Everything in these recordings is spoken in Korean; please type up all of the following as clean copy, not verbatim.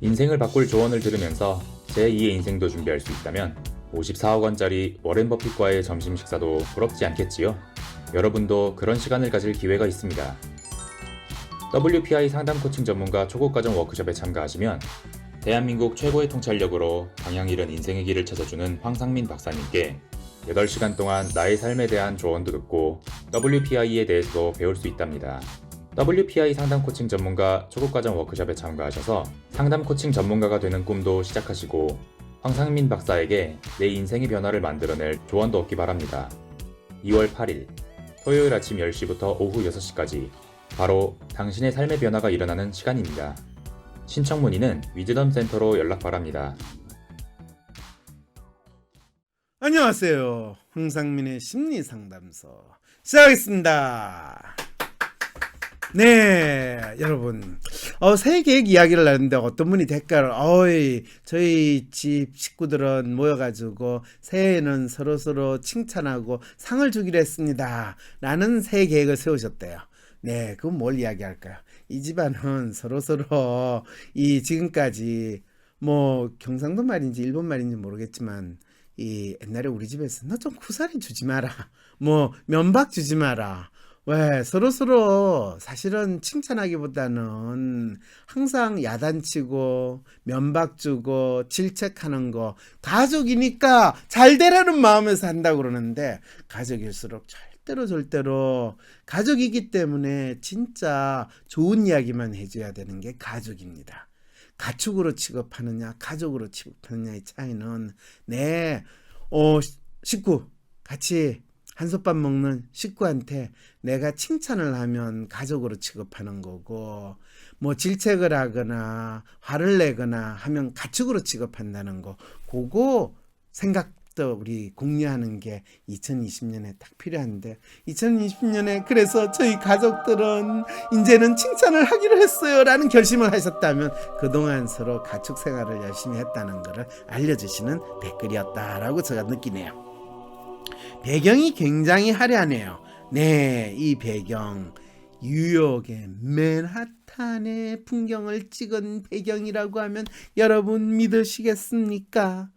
인생을 바꿀 조언을 들으면서 제2의 인생도 준비할 수 있다면 54억 원짜리 워렌 버핏과의 점심 식사도 부럽지 않겠지요? 여러분도 그런 시간을 가질 기회가 있습니다. WPI 상담 코칭 전문가 초급과정 워크숍에 참가하시면 대한민국 최고의 통찰력으로 방향 잃은 인생의 길을 찾아주는 황상민 박사님께 8시간 동안 나의 삶에 대한 조언도 듣고 WPI에 대해서도 배울 수 있답니다. WPI 상담 코칭 전문가 초급과정 워크숍에 참가하셔서 상담 코칭 전문가가 되는 꿈도 시작하시고 황상민 박사에게 내 인생의 변화를 만들어낼 조언도 얻기 바랍니다. 2월 8일 토요일 아침 10시부터 오후 6시까지 바로 당신의 삶의 변화가 일어나는 시간입니다. 신청 문의는 위즈덤 센터로 연락 바랍니다. 안녕하세요. 황상민의 심리상담소 시작하겠습니다. 네, 여러분 새해 계획 이야기를 하는데 어떤 분이 댓글을 저희 집 식구들은 모여가지고 새해에는 서로서로 칭찬하고 상을 주기로 했습니다 라는 새해 계획을 세우셨대요. 네, 그건 뭘 이야기할까요? 이 집안은 서로서로 지금까지 경상도 말인지 일본 말인지 모르겠지만 옛날에 우리 집에서 너 좀 구사리 주지 마라, 면박 주지 마라, 왜 서로서로 사실은 칭찬하기보다는 항상 야단치고 면박 주고 질책하는 거, 가족이니까 잘 되라는 마음에서 한다고 그러는데 가족일수록 절대로 가족이기 때문에 진짜 좋은 이야기만 해줘야 되는 게 가족입니다. 가축으로 취급하느냐 가족으로 취급하느냐의 차이는 식구 같이 한솥밥 먹는 식구한테 내가 칭찬을 하면 가족으로 취급하는 거고, 질책을 하거나 화를 내거나 하면 가축으로 취급한다는 거, 그거 생각도 우리 공유하는 게 2020년에 딱 필요한데, 2020년에 그래서 저희 가족들은 이제는 칭찬을 하기로 했어요 라는 결심을 하셨다면 그동안 서로 가축 생활을 열심히 했다는 것을 알려주시는 댓글이었다라고 제가 느끼네요. 배경이 굉장히 화려하네요. 네, 이 배경 뉴욕의 맨하탄의 풍경을 찍은 배경이라고 하면 여러분 믿으시겠습니까?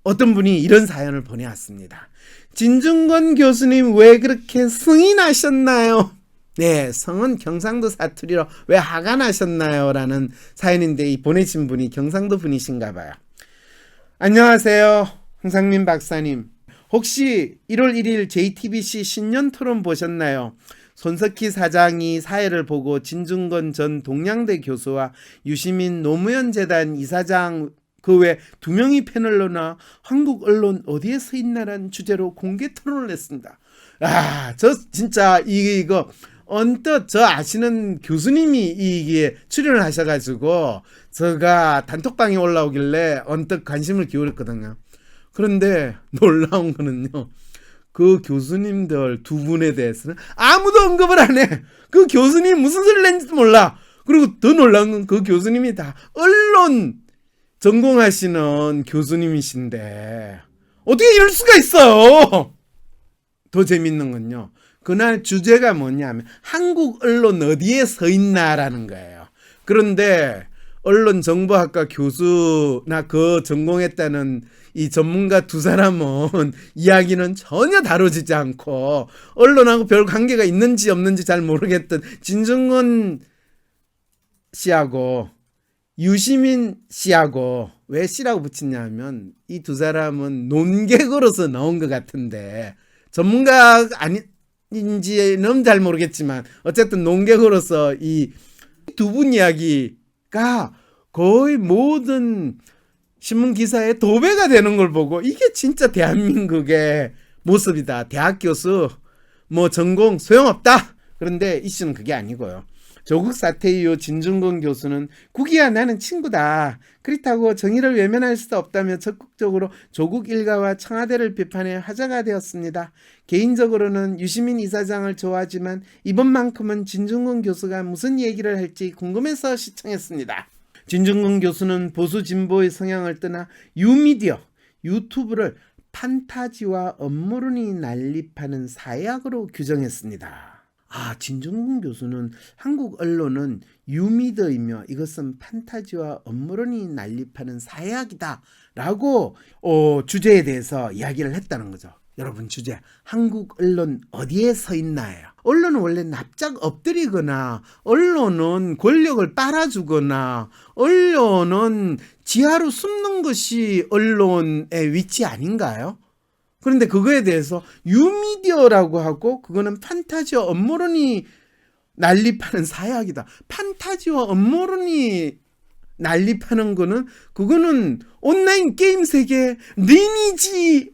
어떤 분이 이런 사연을 보내왔습니다. 진중권 교수님 왜 그렇게 성이 나셨나요? 네, 성은 경상도 사투리로 왜 화가 나셨나요? 라는 사연인데 이 보내신 분이 경상도 분이신가 봐요. 안녕하세요, 황상민 박사님. 혹시 1월 1일 JTBC 신년토론 보셨나요? 손석희 사장이 사회를 보고 진중권 전 동양대 교수와 유시민 노무현 재단 이사장 그 외 2명이 패널로 나 한국 언론 어디에 서 있나라는 주제로 공개 토론을 했습니다. 저 진짜 이거 언뜻 저 아시는 교수님이 이게 출연을 하셔가지고 제가 단톡방에 올라오길래 언뜻 관심을 기울였거든요. 그런데 놀라운 거는요, 그 교수님들 두 분에 대해서는 아무도 언급을 안 해. 그 교수님 무슨 소리를 했는지도 몰라. 그리고 더 놀라운 건 그 교수님이 다 언론 전공하시는 교수님이신데 어떻게 이럴 수가 있어요. 더 재밌는 건요, 그날 주제가 뭐냐면 한국 언론 어디에 서 있나라는 거예요. 그런데 언론정보학과 교수나 그 전공했다는 이 전문가 두 사람은 이야기는 전혀 다뤄지지 않고 언론하고 별 관계가 있는지 없는지 잘 모르겠던 진중권 씨하고 유시민 씨하고, 왜 씨라고 붙이냐면 이 두 사람은 논객으로서 나온 것 같은데 전문가 아닌지는 잘 모르겠지만 어쨌든 논객으로서 이 두 분 이야기가 거의 모든 신문 기사에 도배가 되는 걸 보고 이게 진짜 대한민국의 모습이다. 대학 교수 전공 소용없다. 그런데 이슈는 그게 아니고요. 조국 사태 이후 진중권 교수는 국이야 나는 친구다, 그렇다고 정의를 외면할 수 없다며 적극적으로 조국 일가와 청와대를 비판해 화제가 되었습니다. 개인적으로는 유시민 이사장을 좋아하지만 이번만큼은 진중권 교수가 무슨 얘기를 할지 궁금해서 시청했습니다. 진중권 교수는 보수 진보의 성향을 떠나 유미디어, 유튜브를 판타지와 음모론이 난립하는 사회학으로 규정했습니다. 진중근 교수는 한국 언론은 유미더이며 이것은 판타지와 음모론이 난립하는 사회학이다 라고 주제에 대해서 이야기를 했다는 거죠. 여러분, 주제 한국 언론 어디에 서 있나요? 언론은 원래 납작 엎드리거나 언론은 권력을 빨아주거나 언론은 지하로 숨는 것이 언론의 위치 아닌가요? 그런데 그거에 대해서 뉴미디어라고 하고 그거는 판타지와 음모론이 난립하는 사회학이다. 판타지와 음모론이 난립하는 거는 그거는 온라인 게임 세계 리니지의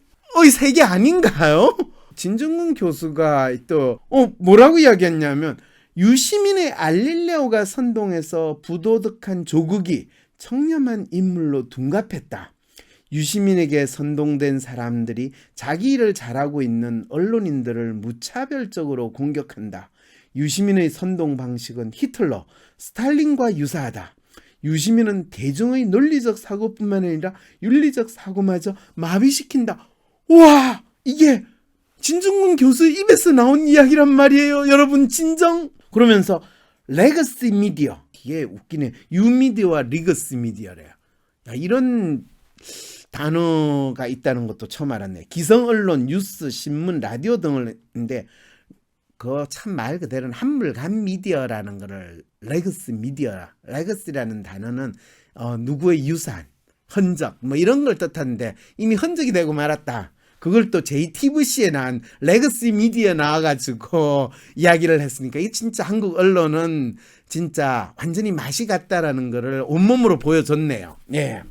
세계 아닌가요? 진중근 교수가 또 뭐라고 이야기했냐면 유시민의 알릴레오가 선동해서 부도덕한 조국이 청렴한 인물로 둔갑했다. 유시민에게 선동된 사람들이 자기 일을 잘하고 있는 언론인들을 무차별적으로 공격한다. 유시민의 선동 방식은 히틀러, 스탈린과 유사하다. 유시민은 대중의 논리적 사고뿐만 아니라 윤리적 사고마저 마비시킨다. 와, 이게 진중근 교수 입에서 나온 이야기란 말이에요. 여러분 진정. 그러면서 레거시 미디어, 이게 웃기네. 유미디어와 리거시 미디어래요. 야, 이런 단어가 있다는 것도 처음 알았네. 기성 언론, 뉴스, 신문, 라디오 등을 인데 그거 참 말 그대로는 한물간 미디어라는 거를 레거시 미디어, 레거시라는 단어는 누구의 유산, 흔적 뭐 이런 걸 뜻하는데 이미 흔적이 되고 말았다. 그걸 또 JTBC에 나온 레거시 미디어 나와가지고 이야기를 했으니까 이 진짜 한국 언론은 진짜 완전히 맛이 갔다라는 거를 온몸으로 보여줬네요. 예.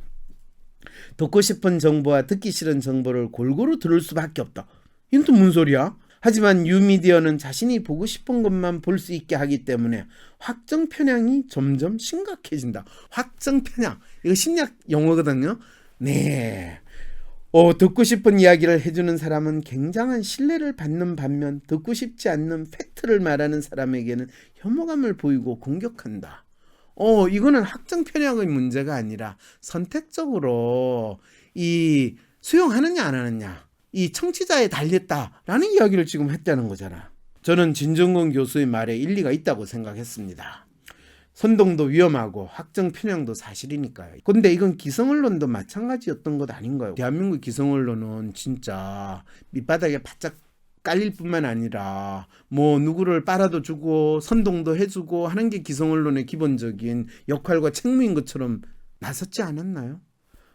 듣고 싶은 정보와 듣기 싫은 정보를 골고루 들을 수밖에 없다. 이건 또 무슨 소리야? 하지만 뉴미디어는 자신이 보고 싶은 것만 볼 수 있게 하기 때문에 확정 편향이 점점 심각해진다. 확정 편향. 이거 심리학 용어거든요. 네. 듣고 싶은 이야기를 해주는 사람은 굉장한 신뢰를 받는 반면 듣고 싶지 않는 팩트를 말하는 사람에게는 혐오감을 보이고 공격한다. 이거는 확정 편향의 문제가 아니라 선택적으로 이 수용하느냐 안 하느냐 이 청취자에 달렸다라는 이야기를 지금 했다는 거잖아. 저는 진중근 교수의 말에 일리가 있다고 생각했습니다. 선동도 위험하고 확정 편향도 사실이니까요. 근데 이건 기성언론도 마찬가지였던 것 아닌가요? 대한민국 기성언론은 진짜 밑바닥에 바짝 깔릴 뿐만 아니라 뭐 누구를 빨아도 주고 선동도 해주고 하는 게 기성언론의 기본적인 역할과 책무인 것처럼 나섰지 않았나요?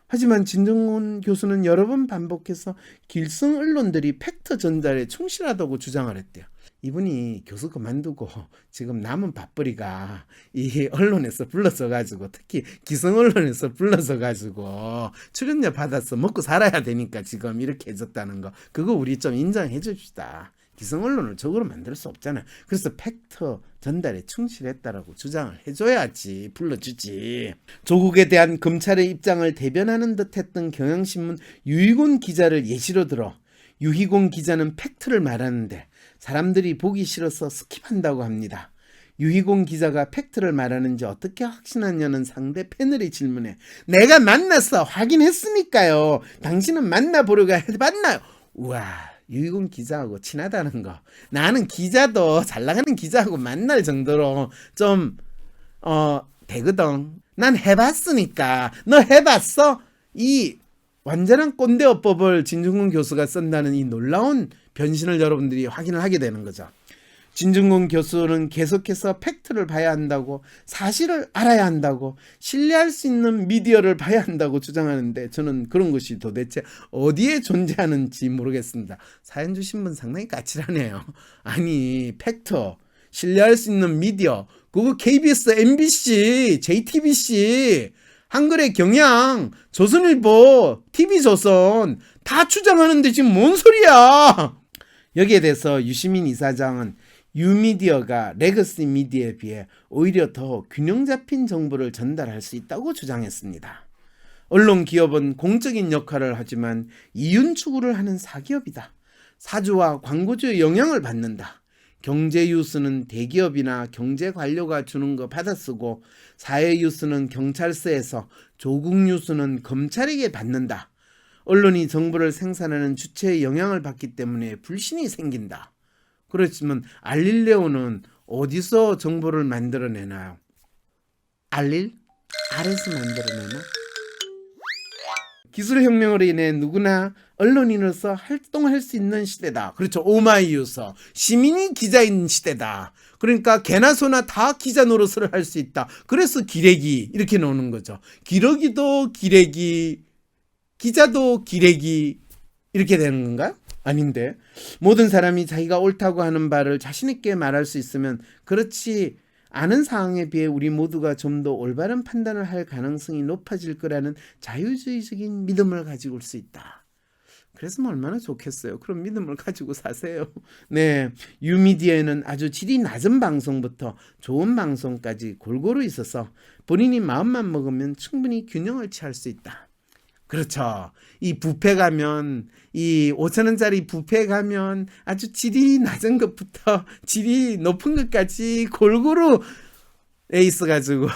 하지만 진중근 교수는 여러 번 반복해서 기성 언론들이 팩트 전달에 충실하다고 주장을 했대요. 이분이 교수 그만두고 지금 남은 밥벌이가 이 언론에서 불러서 특히 기성 언론에서 불러서 출연료 받아서 먹고 살아야 되니까 지금 이렇게 해줬다는 거, 그거 우리 좀 인정해 줍시다. 기성 언론을 적으로 만들 수 없잖아. 그래서 팩트 전달에 충실했다라고 주장을 해줘야지 불러주지. 조국에 대한 검찰의 입장을 대변하는 듯했던 경향신문 유희곤 기자를 예시로 들어 유희곤 기자는 팩트를 말하는데 사람들이 보기 싫어서 스킵한다고 합니다. 유희곤 기자가 팩트를 말하는지 어떻게 확신하냐는 상대 패널의 질문에 내가 만나서 확인했으니까요. 당신은 만나보려고 해봤나요? 우와, 유희곤 기자하고 친하다는 거. 나는 기자도 잘 나가는 기자하고 만날 정도로 좀 되거든. 난 해봤으니까. 너 해봤어? 이 완전한 꼰대어법을 진중근 교수가 쓴다는 이 놀라운 변신을 여러분들이 확인을 하게 되는 거죠. 진중근 교수는 계속해서 팩트를 봐야 한다고, 사실을 알아야 한다고, 신뢰할 수 있는 미디어를 봐야 한다고 주장하는데 저는 그런 것이 도대체 어디에 존재하는지 모르겠습니다. 사연 주신 분 상당히 까칠하네요. 아니, 팩트, 신뢰할 수 있는 미디어, 그거 KBS, MBC, JTBC, 한글의 경향, 조선일보, TV조선 다 주장하는데 지금 뭔 소리야? 여기에 대해서 유시민 이사장은 유미디어가 레거시 미디어에 비해 오히려 더 균형 잡힌 정보를 전달할 수 있다고 주장했습니다. 언론 기업은 공적인 역할을 하지만 이윤 추구를 하는 사기업이다. 사주와 광고주의 영향을 받는다. 경제 뉴스는 대기업이나 경제 관료가 주는 거 받아쓰고 사회 뉴스는 경찰서에서, 조국 뉴스는 검찰에게 받는다. 언론이 정보를 생산하는 주체의 영향을 받기 때문에 불신이 생긴다. 그렇지만 알릴레오는 어디서 정보를 만들어내나요? 알릴? 알에서 만들어내나? 기술혁명으로 인해 누구나 언론인으로서 활동할 수 있는 시대다. 그렇죠. 오마이뉴스. 시민이 기자인 시대다. 그러니까 개나 소나 다 기자 노릇을 할 수 있다. 그래서 기레기 이렇게 나오는 거죠. 기러기도 기레기, 기자도 기레기 이렇게 되는 건가요? 아닌데. 모든 사람이 자기가 옳다고 하는 바를 자신 있게 말할 수 있으면 그렇지 않은 상황에 비해 우리 모두가 좀 더 올바른 판단을 할 가능성이 높아질 거라는 자유주의적인 믿음을 가지고 올 수 있다. 그래서 얼마나 좋겠어요. 그런 믿음을 가지고 사세요. 네, 유미디어에는 아주 질이 낮은 방송부터 좋은 방송까지 골고루 있어서 본인이 마음만 먹으면 충분히 균형을 취할 수 있다. 그렇죠. 이 뷔페 가면, 이 5,000원짜리 뷔페 가면 아주 질이 낮은 것부터 질이 높은 것까지 골고루 있어가지고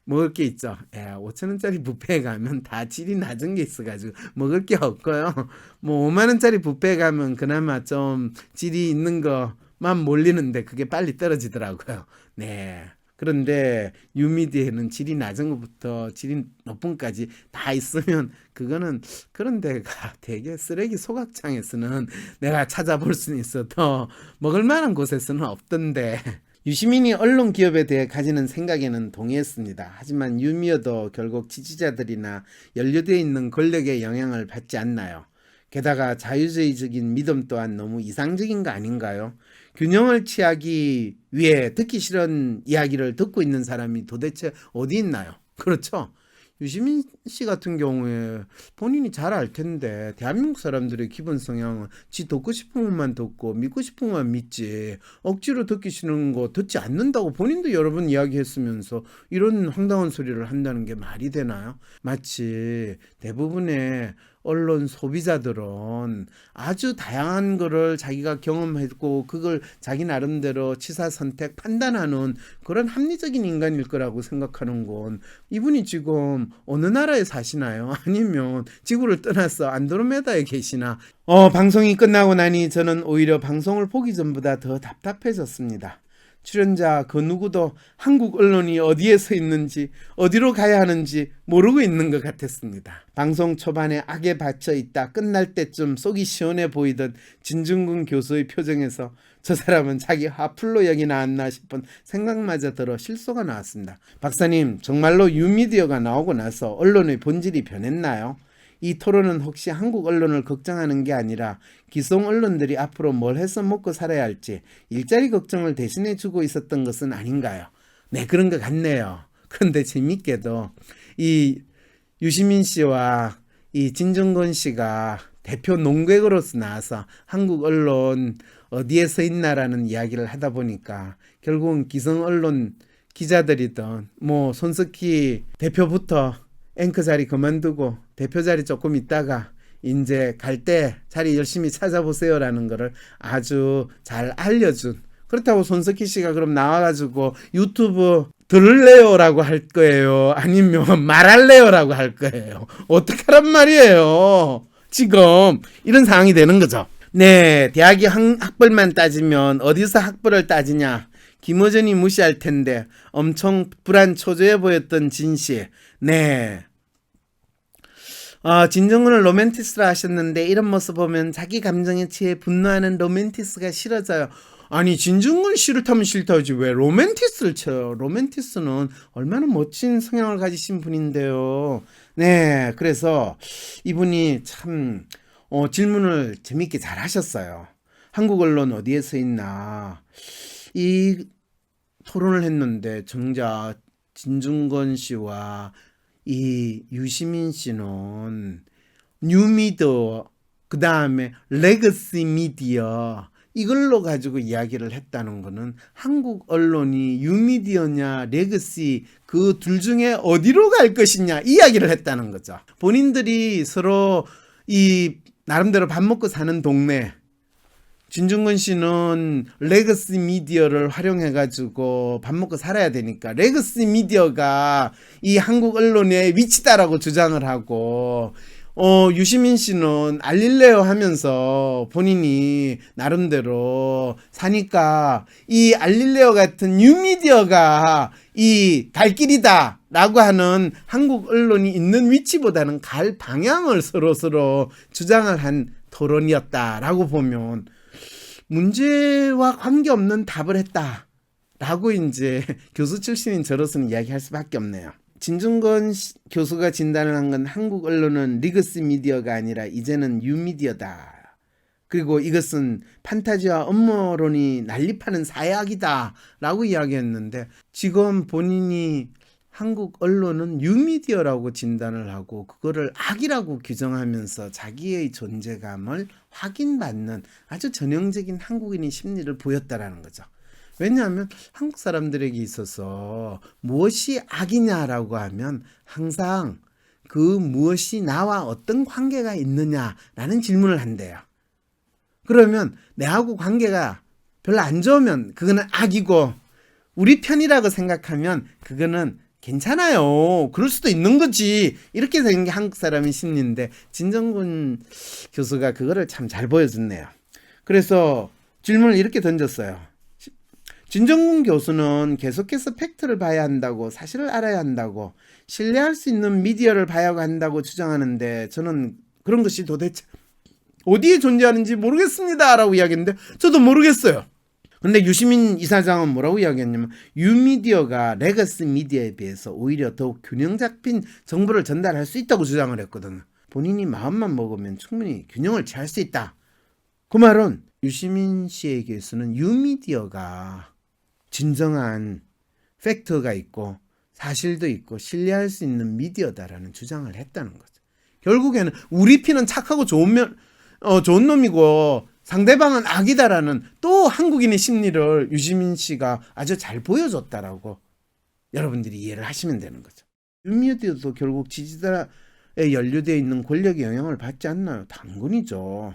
먹을 게 있죠. 5,000원짜리 뷔페 가면 다 질이 낮은 게 있어가지고 먹을 게 없고요. 뭐 5만원짜리 뷔페 가면 그나마 좀 질이 있는 거만 몰리는데 그게 빨리 떨어지더라고요. 네. 그런데 유미디에는 질이 낮은 것부터 질이 높은 것까지 다 있으면 그거는 그런 데가 되게 쓰레기 소각창에서는 내가 찾아볼 수는 있어도 먹을 만한 곳에서는 없던데. 유시민이 언론 기업에 대해 가지는 생각에는 동의했습니다. 하지만 유미어도 결국 지지자들이나 연루되어 있는 권력의 영향을 받지 않나요? 게다가 자유주의적인 믿음 또한 너무 이상적인 거 아닌가요? 균형을 취하기 위해 듣기 싫은 이야기를 듣고 있는 사람이 도대체 어디 있나요? 그렇죠? 유시민 씨 같은 경우에 본인이 잘 알 텐데 대한민국 사람들의 기본 성향은 지 듣고 싶은 것만 듣고 믿고 싶은 것만 믿지 억지로 듣기 싫은 거 듣지 않는다고 본인도 여러 번 이야기했으면서 이런 황당한 소리를 한다는 게 말이 되나요? 마치 대부분의 언론 소비자들은 아주 다양한 거를 자기가 경험했고 그걸 자기 나름대로 취사 선택 판단하는 그런 합리적인 인간일 거라고 생각하는 건 이분이 지금 어느 나라에 사시나요? 아니면 지구를 떠나서 안드로메다에 계시나? 방송이 끝나고 나니 저는 오히려 방송을 보기 전보다 더 답답해졌습니다. 출연자 그 누구도 한국 언론이 어디에 서 있는지 어디로 가야 하는지 모르고 있는 것 같았습니다. 방송 초반에 악에 받쳐 있다 끝날 때쯤 속이 시원해 보이던 진중근 교수의 표정에서 저 사람은 자기 화풀로 여기 나왔나 싶은 생각마저 들어 실소가 나왔습니다. 박사님, 정말로 유미디어가 나오고 나서 언론의 본질이 변했나요? 이 토론은 혹시 한국 언론을 걱정하는 게 아니라 기성 언론들이 앞으로 뭘 해서 먹고 살아야 할지 일자리 걱정을 대신해 주고 있었던 것은 아닌가요? 네, 그런 것 같네요. 그런데 재밌게도 이 유시민 씨와 이 진중권 씨가 대표 논객으로서 나와서 한국 언론 어디에 서 있나라는 이야기를 하다 보니까 결국은 기성 언론 기자들이든 뭐 손석희 대표부터 앵커 자리 그만두고 대표 자리 조금 있다가 이제 갈 때 자리 열심히 찾아보세요라는 거를 아주 잘 알려준. 그렇다고 손석희 씨가 그럼 나와가지고 유튜브 들을래요라고 할 거예요? 아니면 말할래요라고 할 거예요? 어떡하란 말이에요? 지금 이런 상황이 되는 거죠. 네, 대학이 학벌만 따지면 어디서 학벌을 따지냐? 김어준이 무시할 텐데 엄청 불안 초조해 보였던 진씨. 네. 진정근을 로맨티스라 하셨는데 이런 모습 보면 자기 감정에 취해 분노하는 로맨티스가 싫어져요. 아니 진중근 싫다면 싫다지 왜 로맨티스를 쳐요. 로맨티스는 얼마나 멋진 성향을 가지신 분인데요. 네, 그래서 이분이 참 질문을 재밌게 잘 하셨어요. 한국 언론 어디에 서 있나 이 토론을 했는데 정작 진중권 씨와 이 유시민 씨는 뉴미디어 그 다음에 레거시 미디어 이걸로 가지고 이야기를 했다는 거는 한국 언론이 뉴미디어냐 레거시 그 둘 중에 어디로 갈 것이냐 이야기를 했다는 거죠. 본인들이 서로 이 나름대로 밥 먹고 사는 동네 진중권 씨는 레거시 미디어를 활용해가지고 밥 먹고 살아야 되니까 레거시 미디어가 이 한국 언론의 위치다라고 주장을 하고 유시민 씨는 알릴레오 하면서 본인이 나름대로 사니까 이 알릴레오 같은 뉴미디어가 이 갈 길이다 라고 하는 한국 언론이 있는 위치보다는 갈 방향을 서로 주장을 한 토론이었다라고 보면 문제와 관계없는 답을 했다 라고 이제 교수 출신인 저로서는 이야기할 수밖에 없네요. 진중권 교수가 진단을 한 건 한국 언론은 리거시 미디어가 아니라 이제는 뉴미디어다. 그리고 이것은 판타지와 음모론이 난립하는 사약이다 라고 이야기했는데 지금 본인이 한국 언론은 뉴미디어라고 진단을 하고 그거를 악이라고 규정하면서 자기의 존재감을 확인받는 아주 전형적인 한국인의 심리를 보였다라는 거죠. 왜냐하면 한국 사람들에게 있어서 무엇이 악이냐라고 하면 항상 그 무엇이 나와 어떤 관계가 있느냐라는 질문을 한대요. 그러면 내하고 관계가 별로 안 좋으면 그거는 악이고 우리 편이라고 생각하면 그거는 괜찮아요. 그럴 수도 있는 거지. 이렇게 되는 게 한국 사람의 심리인데 진정군 교수가 그거를 참 잘 보여줬네요. 그래서 질문을 이렇게 던졌어요. 진정군 교수는 계속해서 팩트를 봐야 한다고 사실을 알아야 한다고 신뢰할 수 있는 미디어를 봐야 한다고 주장하는데 저는 그런 것이 도대체 어디에 존재하는지 모르겠습니다 라고 이야기했는데 저도 모르겠어요. 근데 유시민 이사장은 뭐라고 이야기했냐면 뉴미디어가 레거시 미디어에 비해서 오히려 더욱 균형 잡힌 정보를 전달할 수 있다고 주장을 했거든요. 본인이 마음만 먹으면 충분히 균형을 취할 수 있다. 그 말은 유시민 씨에게서는 뉴미디어가 진정한 팩트가 있고 사실도 있고 신뢰할 수 있는 미디어다라는 주장을 했다는 거죠. 결국에는 우리 피는 착하고 좋은 놈이고 상대방은 악이다라는 또 한국인의 심리를 유시민 씨가 아주 잘 보여줬다라고 여러분들이 이해를 하시면 되는 거죠. 뉴미디어도 결국 지지자에 연루되어 있는 권력의 영향을 받지 않나요? 당근이죠.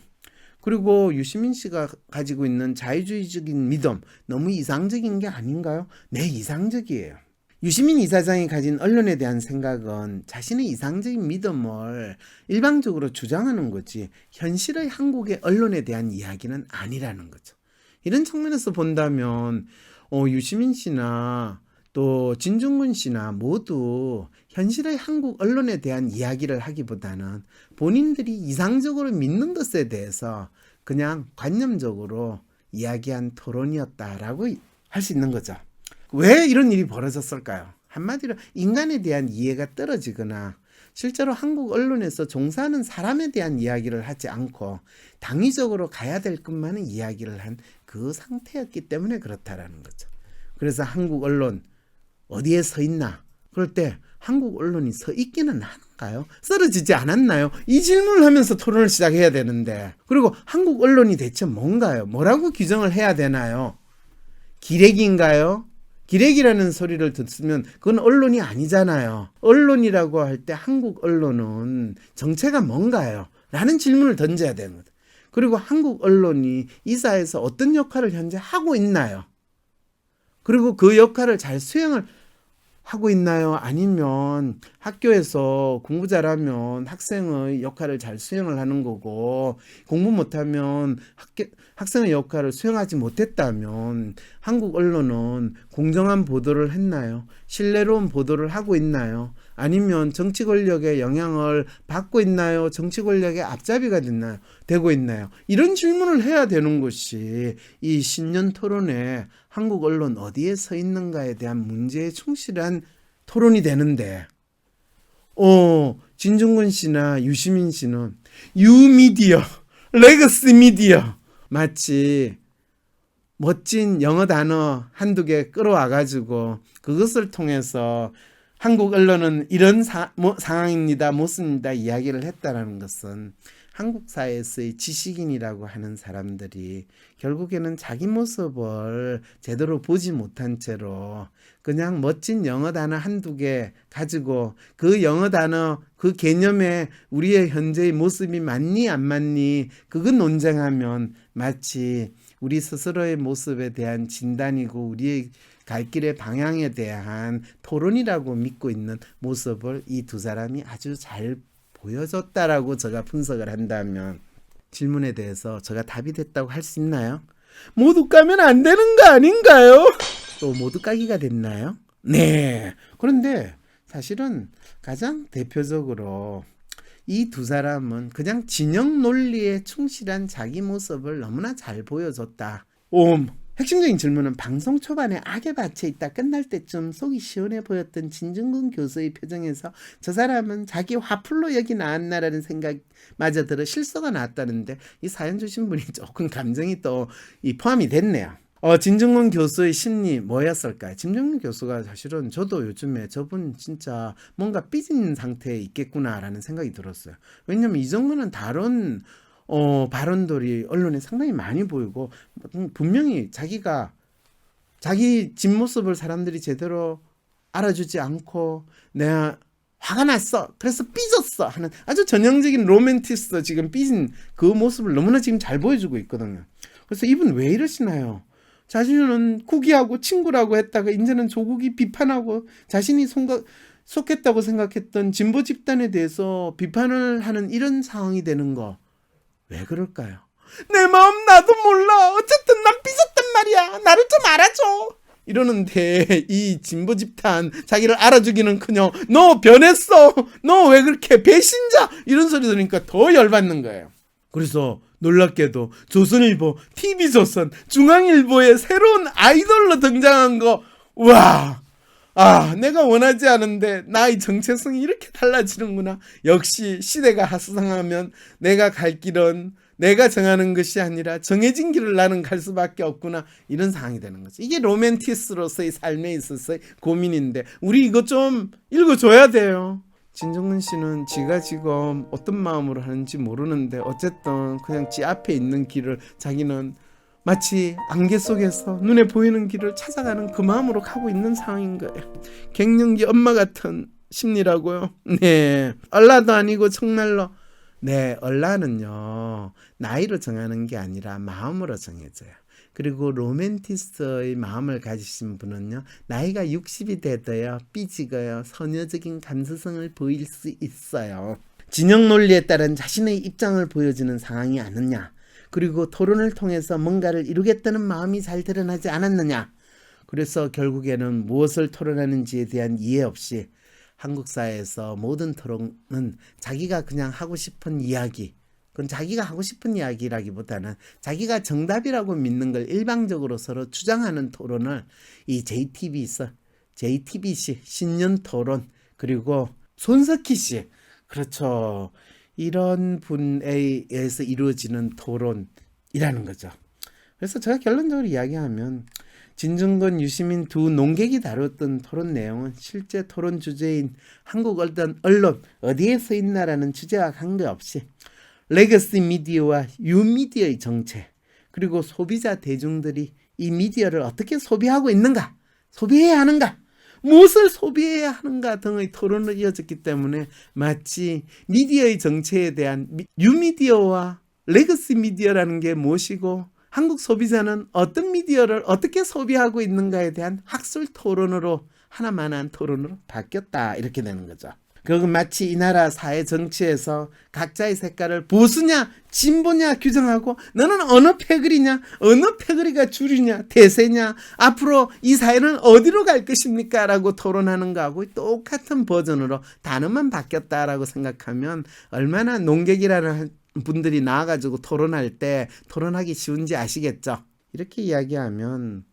그리고 유시민 씨가 가지고 있는 자유주의적인 믿음 너무 이상적인 게 아닌가요? 네, 이상적이에요. 유시민 이사장이 가진 언론에 대한 생각은 자신의 이상적인 믿음을 일방적으로 주장하는 거지 현실의 한국의 언론에 대한 이야기는 아니라는 거죠. 이런 측면에서 본다면 유시민 씨나 또 진중군 씨나 모두 현실의 한국 언론에 대한 이야기를 하기보다는 본인들이 이상적으로 믿는 것에 대해서 그냥 관념적으로 이야기한 토론이었다라고 할 수 있는 거죠. 왜 이런 일이 벌어졌을까요? 한마디로 인간에 대한 이해가 떨어지거나 실제로 한국 언론에서 종사하는 사람에 대한 이야기를 하지 않고 당위적으로 가야 될 것만을 이야기를 한 그 상태였기 때문에 그렇다라는 거죠. 그래서 한국 언론 어디에 서 있나? 그럴 때 한국 언론이 서 있기는 하는가요? 쓰러지지 않았나요? 이 질문을 하면서 토론을 시작해야 되는데 그리고 한국 언론이 대체 뭔가요? 뭐라고 규정을 해야 되나요? 기레기인가요? 기레기라는 소리를 듣으면 그건 언론이 아니잖아요. 언론이라고 할 때 한국 언론은 정체가 뭔가요? 라는 질문을 던져야 되는 거죠. 그리고 한국 언론이 이 사회에서 어떤 역할을 현재 하고 있나요? 그리고 그 역할을 잘 수행을 하고 있나요? 아니면 학교에서 공부 잘하면 학생의 역할을 잘 수행을 하는 거고 공부 못하면 학생의 역할을 수행하지 못했다면 한국 언론은 공정한 보도를 했나요? 신뢰로운 보도를 하고 있나요? 아니면 정치 권력의 영향을 받고 있나요? 정치 권력의 앞잡이가 되고 있나요? 이런 질문을 해야 되는 것이 이 신년 토론에 한국 언론 어디에 서 있는가에 대한 문제에 충실한 토론이 되는데 진중권 씨나 유시민 씨는 유미디어, 레거시 미디어 마치 멋진 영어 단어 한두 개 끌어와가지고 그것을 통해서 한국 언론은 이런 상황입니다, 모습입니다 이야기를 했다라는 것은 한국 사회에서의 지식인이라고 하는 사람들이 결국에는 자기 모습을 제대로 보지 못한 채로 그냥 멋진 영어 단어 한두 개 가지고 그 영어 단어 그 개념에 우리의 현재의 모습이 맞니 안 맞니 그거 논쟁하면 마치 우리 스스로의 모습에 대한 진단이고 우리의 갈 길의 방향에 대한 토론이라고 믿고 있는 모습을 이 두 사람이 아주 잘 보여줬다라고 제가 분석을 한다면 질문에 대해서 제가 답이 됐다고 할 수 있나요? 모두 까면 안 되는 거 아닌가요? 또 모두 까기가 됐나요? 네. 그런데 사실은 가장 대표적으로 이 두 사람은 그냥 진영 논리에 충실한 자기 모습을 너무나 잘 보여줬다. 핵심적인 질문은 방송 초반에 악에 받쳐 있다 끝날 때쯤 속이 시원해 보였던 진중근 교수의 표정에서 저 사람은 자기 화풀로 여기 나왔나라는 생각마저 들어 실소가 나왔다는데 이 사연 주신 분이 조금 감정이 또 포함이 됐네요. 진중근 교수의 심리 뭐였을까요? 진중근 교수가 사실은 저도 요즘에 저분 진짜 뭔가 삐진 상태에 있겠구나라는 생각이 들었어요. 왜냐면 이 정도는 다른 발언들이 언론에 상당히 많이 보이고 분명히 자기가 자기 뒷모습을 사람들이 제대로 알아주지 않고 내가 화가 났어 그래서 삐졌어 하는 아주 전형적인 로맨티스트 지금 삐진 그 모습을 너무나 지금 잘 보여주고 있거든요. 그래서 이분 왜 이러시나요? 자신은 국이하고 친구라고 했다가 이제는 조국이 비판하고 자신이 속했다고 생각했던 진보 집단에 대해서 비판을 하는 이런 상황이 되는 거 왜 그럴까요? 내 마음 나도 몰라. 어쨌든 난 삐졌단 말이야. 나를 좀 알아줘. 이러는데 이 진보 집단 자기를 알아주기는커녕 너 변했어. 너 왜 그렇게 배신자 이런 소리 들으니까 더 열받는 거예요. 그래서 놀랍게도 조선일보, TV조선, 중앙일보에 새로운 아이돌로 등장한 거 와. 내가 원하지 않은데 나의 정체성이 이렇게 달라지는구나. 역시 시대가 하수상하면 내가 갈 길은 내가 정하는 것이 아니라 정해진 길을 나는 갈 수밖에 없구나. 이런 상황이 되는 거죠. 이게 로맨티스트로서의 삶에 있어서의 고민인데 우리 이거 좀 읽어줘야 돼요. 진중근 씨는 지가 지금 어떤 마음으로 하는지 모르는데 어쨌든 그냥 지 앞에 있는 길을 자기는 마치 안개 속에서 눈에 보이는 길을 찾아가는 그 마음으로 가고 있는 상황인 거예요. 갱년기 엄마 같은 심리라고요. 네, 얼라도 아니고 정말로 네, 얼라는요 나이로 정하는 게 아니라 마음으로 정해져요. 그리고 로맨티스트의 마음을 가지신 분은요 나이가 60이 돼도요 삐지고요 소녀적인 감수성을 보일 수 있어요. 진영 논리에 따른 자신의 입장을 보여주는 상황이 아니냐. 그리고 토론을 통해서 뭔가를 이루겠다는 마음이 잘 드러나지 않았느냐. 그래서 결국에는 무엇을 토론하는지에 대한 이해 없이 한국 사회에서 모든 토론은 자기가 그냥 하고 싶은 이야기, 그건 자기가 하고 싶은 이야기라기보다는 자기가 정답이라고 믿는 걸 일방적으로 서로 주장하는 토론을 이 JTBC 신년 토론 그리고 손석희 씨 그렇죠. 이런 분에 의해서 이루어지는 토론이라는 거죠. 그래서 제가 결론적으로 이야기하면 진중근, 유시민 두 논객이 다뤘던 토론 내용은 실제 토론 주제인 한국 언론 어디에 서 있나라는 주제와 관계없이 레거시 미디어와 유미디어의 정체 그리고 소비자 대중들이 이 미디어를 어떻게 소비하고 있는가, 소비해야 하는가, 무엇을 소비해야 하는가 등의 토론으로 이어졌기 때문에 마치 미디어의 정체에 대한 뉴미디어와 레거시 미디어라는 게 무엇이고 한국 소비자는 어떤 미디어를 어떻게 소비하고 있는가에 대한 학술 토론으로 하나만한 토론으로 바뀌었다 이렇게 되는 거죠. 그건 마치 이 나라 사회 정치에서 각자의 색깔을 보수냐 진보냐 규정하고 너는 어느 패거리냐 어느 패거리가 주류냐 대세냐 앞으로 이 사회는 어디로 갈 것입니까 라고 토론하는 거하고 똑같은 버전으로 단어만 바뀌었다라고 생각하면 얼마나 논객이라는 분들이 나와가지고 토론할 때 토론하기 쉬운지 아시겠죠. 이렇게 이야기하면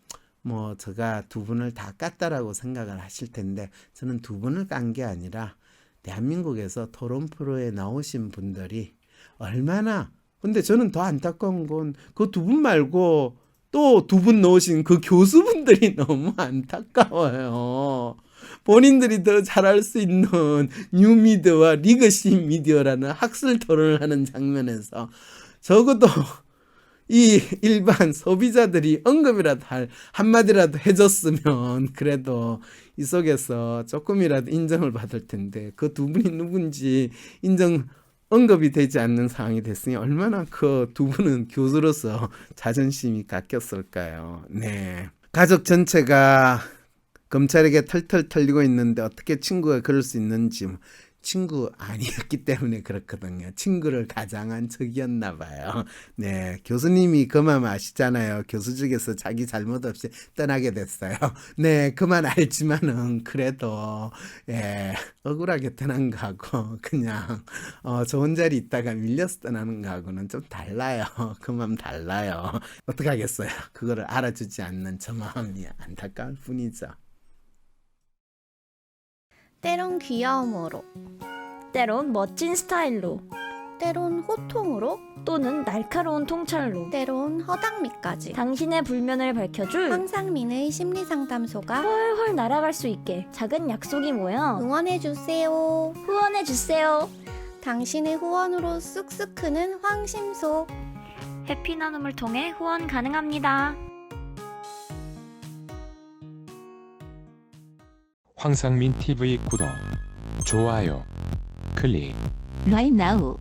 제가 두 분을 다 깠다라고 생각을 하실 텐데 저는 두 분을 깐 게 아니라 대한민국에서 토론 프로에 나오신 분들이 얼마나, 근데 저는 더 안타까운 건 그 두 분 말고 또 두 분 넣으신 그 교수분들이 너무 안타까워요. 본인들이 더 잘할 수 있는 뉴미디어와 리거시 미디어라는 학술 토론을 하는 장면에서 적어도 이 일반 소비자들이 언급이라도 한마디라도 해줬으면 그래도 이 속에서 조금이라도 인정을 받을 텐데 그 두 분이 누군지 언급이 되지 않는 상황이 됐으니 얼마나 그 두 분은 교수로서 자존심이 깎였을까요. 네. 가족 전체가 검찰에게 털털 털리고 있는데 어떻게 친구가 그럴 수 있는지 친구 아니었기 때문에 그렇거든요. 친구를 가장한 척이었나 봐요. 네, 교수님이 그만 아시잖아요. 교수직에서 자기 잘못 없이 떠나게 됐어요. 네, 그만 알지만은 그래도 예, 억울하게 떠난 거하고 그냥 좋은 자리 있다가 밀려서 떠나는 거하고는 좀 달라요. 그 마음 달라요. 어떡하겠어요. 그거를 알아주지 않는 저 마음이 안타까울 뿐이죠. 때론 귀여움으로, 때론 멋진 스타일로, 때론 호통으로, 또는 날카로운 통찰로 때론 허당미까지 당신의 불면을 밝혀줄 황상민의 심리상담소가 훨훨 날아갈 수 있게 작은 약속이 모여 응원해주세요. 후원해주세요. 당신의 후원으로 쑥쑥 크는 황심소. 해피 나눔을 통해 후원 가능합니다. 황상민 TV 구독, 좋아요, 클릭. right now.